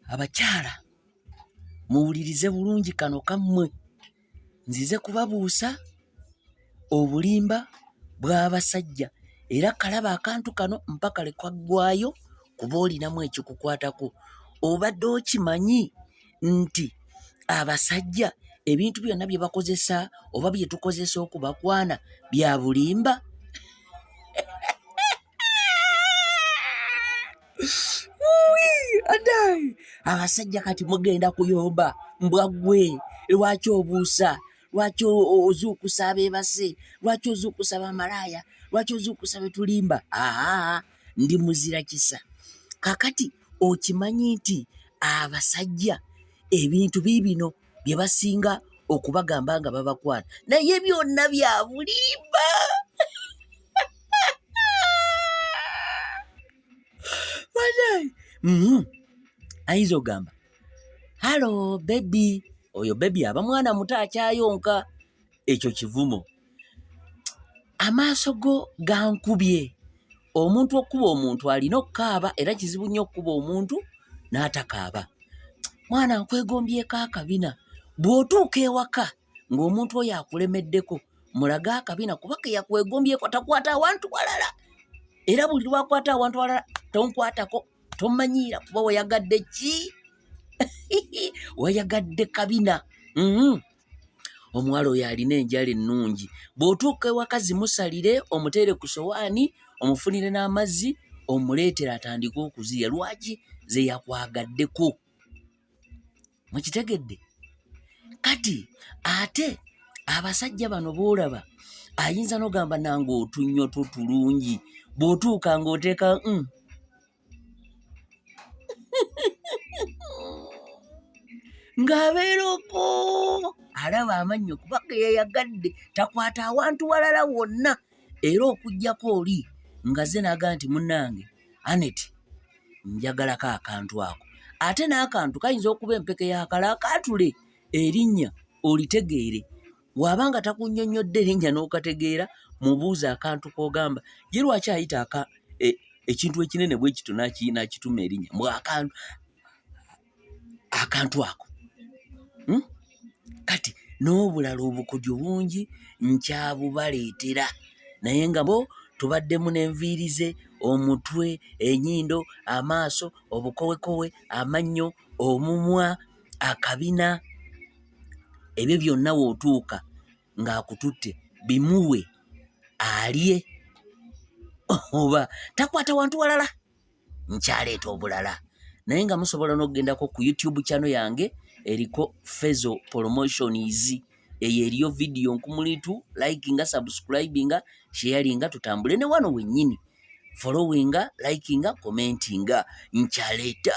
Abakyala muwulirize bulungi kano kammwe, nzize kubabuusa obulimba bw'abasajja era kalaba akantu kano mpaka lekwaggwayo kuba olinamu ekikukwatako. Obadde okimanyi nti abasajja ebintu byonna bye bakozesa oba bye tukozesa okubakwana bya bulimba? Adai abasajja kati mugenda kuyomba mbwaggwe, lwaki obuusa, lwaki ozuukusa abeebase, lwaki ozuukusa bamalaaya, lwaki ozuukusa betulimba? Ndi muzira kisa. Kakati okimanyi nti abasajja ebintu biibino bye basinga okubagamba nga babakwana naye byonna bya bulimba. Ayinza ogamba halo bebi, oyo bebi aba mwana muto akyayonka, ekyo kivumo. Amaaso go gankubye. Omuntu okuba omuntu alina okukaaba era kizibu nnyo okuba omuntu n'atakaaba. Mwana nkwegombyeko akabina. Bw'otuuka ewaka ng'omuntu oyo akulemeddeko mulage akabina kuba ke yakwegombyeko takwata awantu walala. Era buli lwakwata awantu walala tonkwatako, tomanyiira kuba wayagadde ki? Wayagadde kabina. Omuwala oyo alina enjala ennungi. Bw'otuuka ewaka zimusalire, omuteere ku sowaani, omufunire n'amazzi, omuleetere atandike okuzirya. Lwaki? Ze yakwagaddeko. Mukitegedde? Kati ate abasajja bano boolaba ayinza n'ogamba nange otunnyoto tulungi, bw'otuuka ng'oteeka ng'abeera okwo alaba amannyo kuba ge yayagadde, takwata awantu walala wonna. Era okuggyako oli nga ze naga nti munnange Aneti njagalako akantu ako. Ate n'akantu kayinza okuba empeke y'akala akaatule erinnya olitegeere. Bw'abanga takunnyonnyodde erinnya n'okategeera, mubuuze akantu k'ogamba ye lwaki ayita ekintu ekinene bwe kito n'akituma erinnya mbw akantu ako. Kati n'obulala obukodyo bungi nkyabubaleetera naye nga bo tubaddemu n'enviiri ze, omutwe, ennyindo, amaaso, obukowekowe, amannyo, omumwa, akabina. Ebyo byonna w'otuuka ng'akututte bimuwe alye oba takwata wantu walala. Nkyaleeta obulala naye nga musobola n'okgendako ku YouTube channel yange eriko Fezo Promotions. Eyo eriyo video nkumulitu, likinga, subscribinga, sharinga, tutambule ne wano wennyini, followinga, likinga, commentinga. Nkyaleeta.